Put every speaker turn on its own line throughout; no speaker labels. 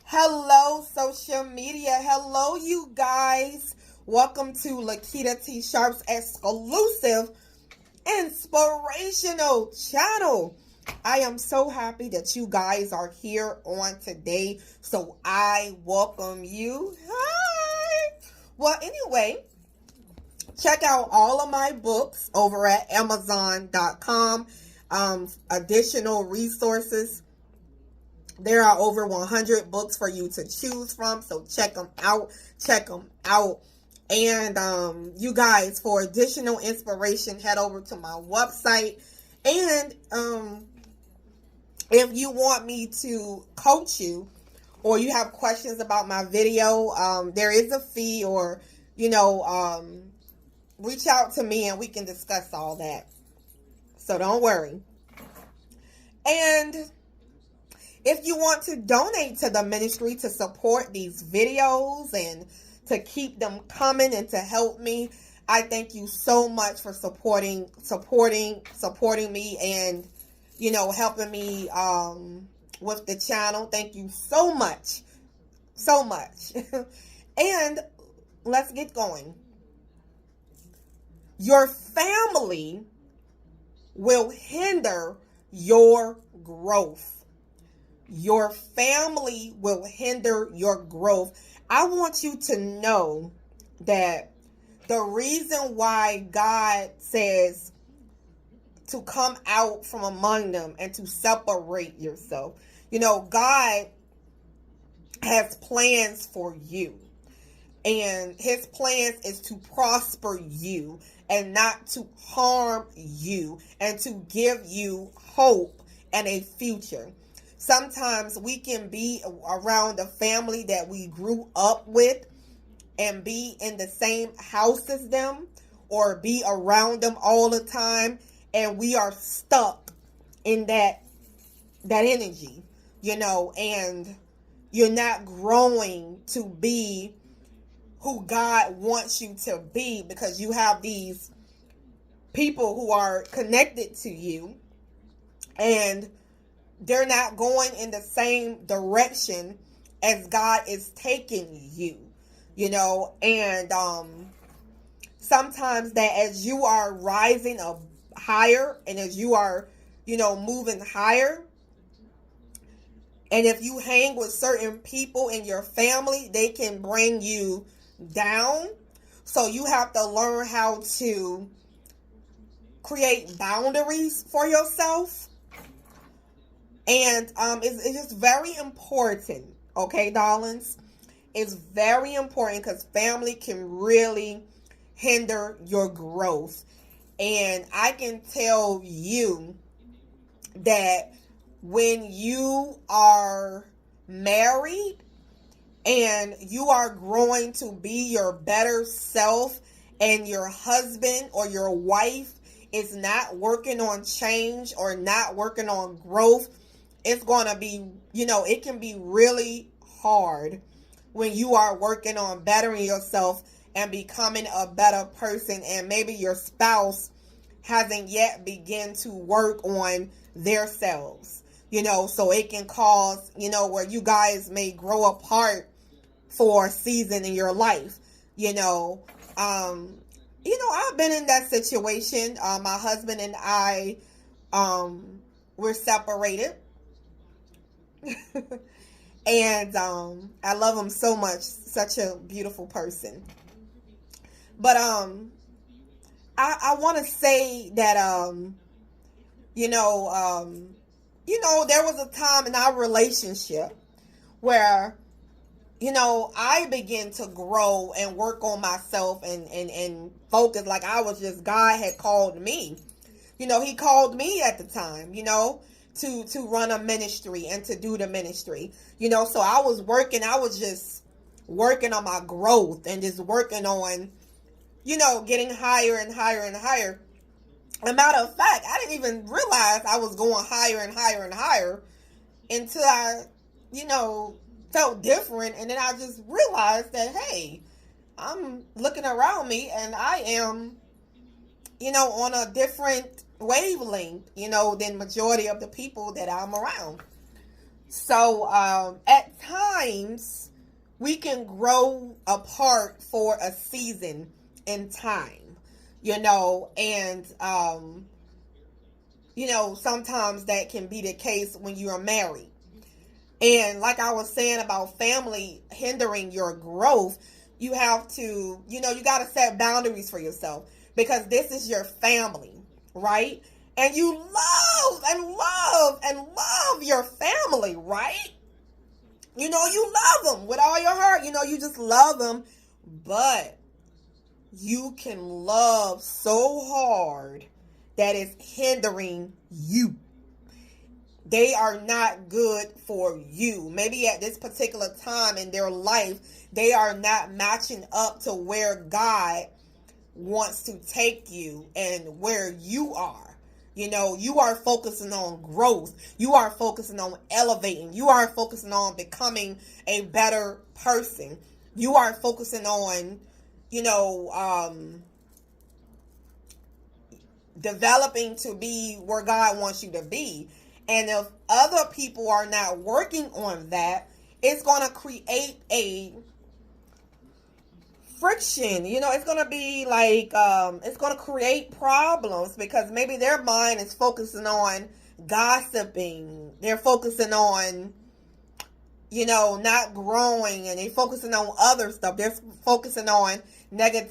Hello, social media. Hello, you guys. Welcome to Lakitatsharpe's exclusive inspirational channel. I am so happy that you guys are here on today. So I welcome you. Hi. Well, anyway, check out all of my books over at Amazon.com. Additional resources. There are over 100 books for you to choose from, so check them out. And you guys, for additional inspiration, head over to my website. And if you want me to coach you, or you have questions about my video, there is a fee, or reach out to me and we can discuss all that. So don't worry. And if you want to donate to the ministry to support these videos and to keep them coming and to help me, I thank you so much for supporting me and, helping me with the channel. Thank you so much. And let's get going. Your family will hinder your growth. Your family will hinder your growth. I want you to know that the reason why God says to come out from among them and to separate yourself, God has plans for you. And his plans is to prosper you and not to harm you, and to give you hope and a future. Sometimes we can be around a family that we grew up with and be in the same house as them, or be around them all the time, and we are stuck in that energy, and you're not growing to be who God wants you to be, because you have these people who are connected to you and they're not going in the same direction as God is taking you, and sometimes that as you are rising up higher, and as you are, moving higher, and if you hang with certain people in your family, they can bring you down. So you have to learn how to create boundaries for yourself. And it's just very important, okay, darlings? It's very important, because family can really hinder your growth. And I can tell you that when you are married and you are growing to be your better self, and your husband or your wife is not working on change or not working on growth, it's going to be, it can be really hard when you are working on bettering yourself and becoming a better person, and maybe your spouse hasn't yet begun to work on their selves, so it can cause, where you guys may grow apart for a season in your life. I've been in that situation. My husband and I, we're separated. And I love him so much. Such a beautiful person. But I want to say that there was a time in our relationship where I began to grow and work on myself and focus, like I was just, God had called me. He called me at the time, to run a ministry and to do the ministry. So I was just working on my growth and just working on, getting higher and higher and higher. As a matter of fact, I didn't even realize I was going higher and higher and higher until I, felt different. And then I just realized that, hey, I'm looking around me and I am, on a different wavelength, than majority of the people that I'm around. So at times, sometimes we can grow apart for a season in time, and sometimes that can be the case when you are married. And like I was saying about family hindering your growth, you have to, you got to set boundaries for yourself, because this is your family, right? And you love and love and love your family, right? You love them with all your heart. You just love them. But you can love so hard that it's hindering you. They are not good for you. Maybe at this particular time in their life, they are not matching up to where God wants to take you and where you are. You are focusing on growth. You are focusing on elevating. You are focusing on becoming a better person. You are focusing on, developing to be where God wants you to be. And if other people are not working on that, it's going to create a friction. It's going to be like, it's going to create problems, because maybe their mind is focusing on gossiping. They're focusing on, not growing, and they're focusing on other stuff. They're focusing on negative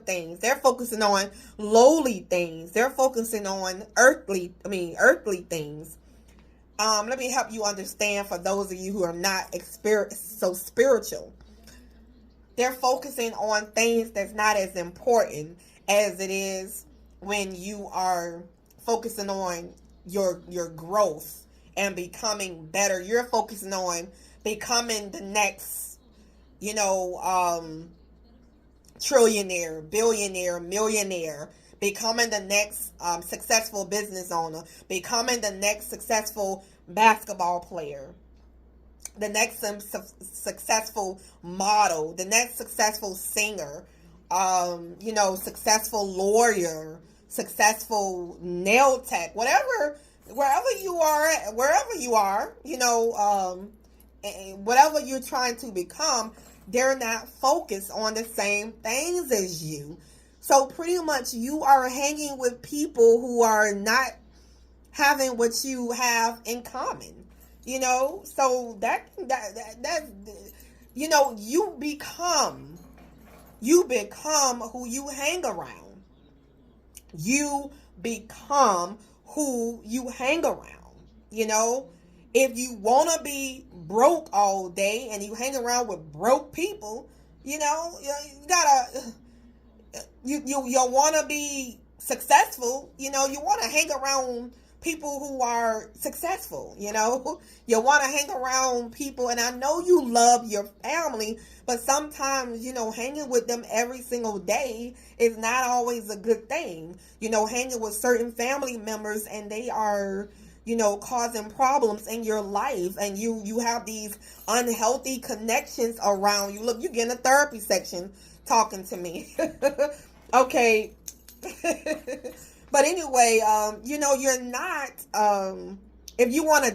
things. They're focusing on lowly things. They're focusing on earthly things. Let me help you understand, for those of you who are not so spiritual. They're focusing on things that's not as important as it is when you are focusing on your growth and becoming better. You're focusing on becoming the next, trillionaire, billionaire, millionaire, becoming the next successful business owner, becoming the next successful basketball player, the next successful model, the next successful singer, successful lawyer, successful nail tech, wherever you are, whatever you're trying to become, they're not focused on the same things as you. So pretty much you are hanging with people who are not having what you have in common. So that's you become who you hang around. You become who you hang around. If you want to be broke all day and you hang around with broke people, you gotta, you want to be successful, you want to hang around people who are successful, you want to hang around people. And I know you love your family, but sometimes, hanging with them every single day is not always a good thing. Hanging with certain family members and they are, causing problems in your life, and you have these unhealthy connections around you. Look, you get in a therapy section talking to me. Okay. But anyway, you're not, if you want to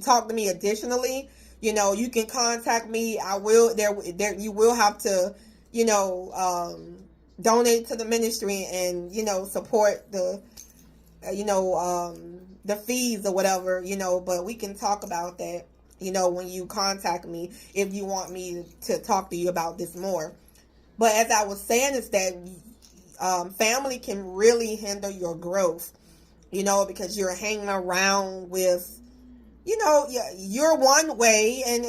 talk to me additionally, you can contact me. I will, you will have to, donate to the ministry and, support the fees or whatever, but we can talk about that, when you contact me, if you want me to talk to you about this more. But as I was saying, is that family can really hinder your growth, because you're hanging around with, you're one way, and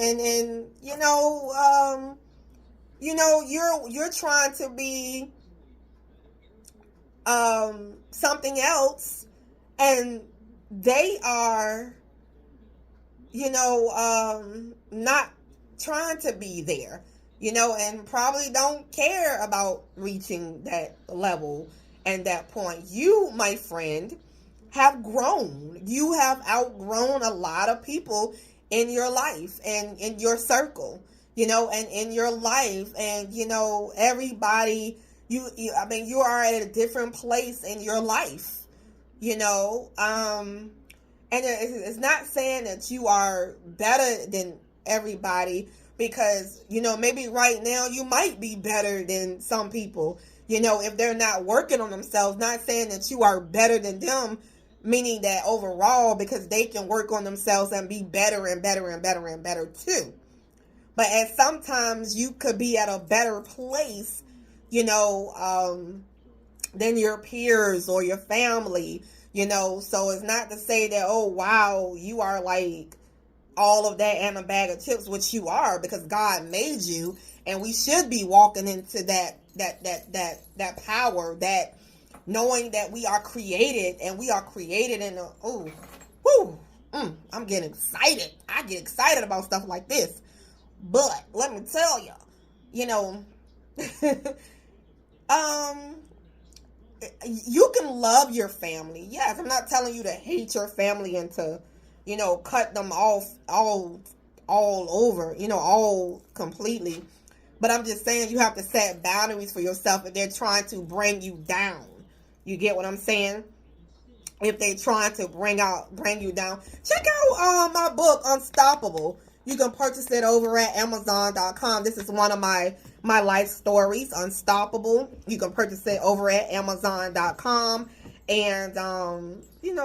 you're trying to be something else, and they are, not trying to be there. And probably don't care about reaching that level and that point. You, my friend, have grown. You have outgrown a lot of people in your life and in your circle, and in your life. And, everybody, you are at a different place in your life, and And it's not saying that you are better than everybody, because, maybe right now you might be better than some people, if they're not working on themselves. Not saying that you are better than them, meaning that overall, because they can work on themselves and be better and better and better and better too. But at sometimes you could be at a better place, than your peers or your family, So it's not to say that, oh, wow, you are like all of that and a bag of chips, which you are, because God made you, and we should be walking into that power, that knowing that we are created, and we are created in I'm getting excited. I get excited about stuff like this. But let me tell you, you can love your family. Yes, I'm not telling you to hate your family and to, cut them off all over, all completely. But I'm just saying you have to set boundaries for yourself if they're trying to bring you down. You get what I'm saying? If they're trying to bring you down. Check out my book, Unstoppable. You can purchase it over at Amazon.com. This is one of my life stories, Unstoppable. You can purchase it over at Amazon.com. And,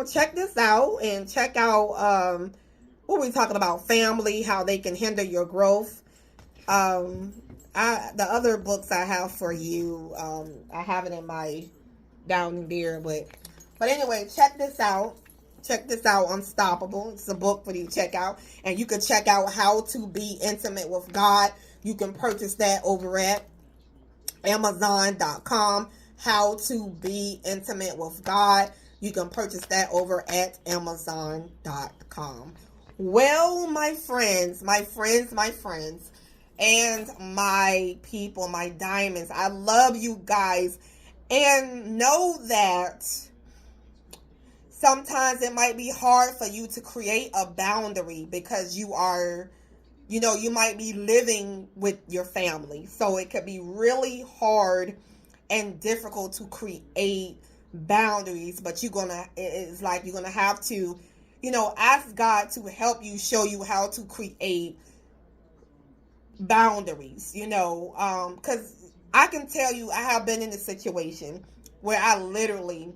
check this out, and check out what we're talking about, family, how they can hinder your growth. The other books I have for you, I have it in my down there, but anyway, check this out. Check this out, Unstoppable. It's a book for you to check out. And you can check out How to Be Intimate with God. You can purchase that over at Amazon.com. How to Be Intimate with God. You can purchase that over at Amazon.com. Well, my friends, and my people, my diamonds, I love you guys. And know that sometimes it might be hard for you to create a boundary, because you are, you might be living with your family. So it could be really hard and difficult to create boundaries, but it's like you're gonna have to, ask God to help you, show you how to create boundaries, because I can tell you, I have been in a situation where I literally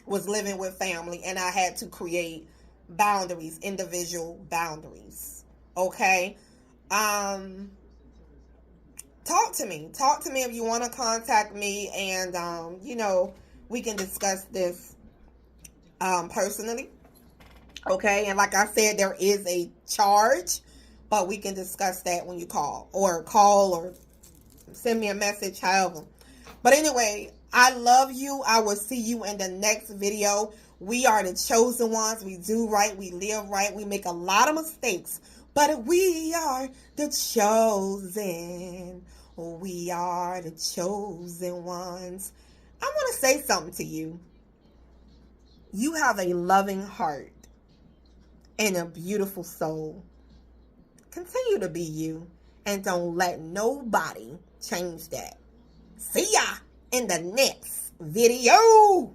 was living with family, and I had to create boundaries, individual boundaries. Okay? Talk to me if you want to contact me, and we can discuss this personally. Okay? And like I said, there is a charge, but we can discuss that when you call or send me a message, however. But anyway, I love you. I will see you in the next video. We are the chosen ones. We do right. We live right. We make a lot of mistakes, but we are the chosen. We are the chosen ones. I want to say something to you. You have a loving heart and a beautiful soul. Continue to be you, and don't let nobody change that. See ya in the next video.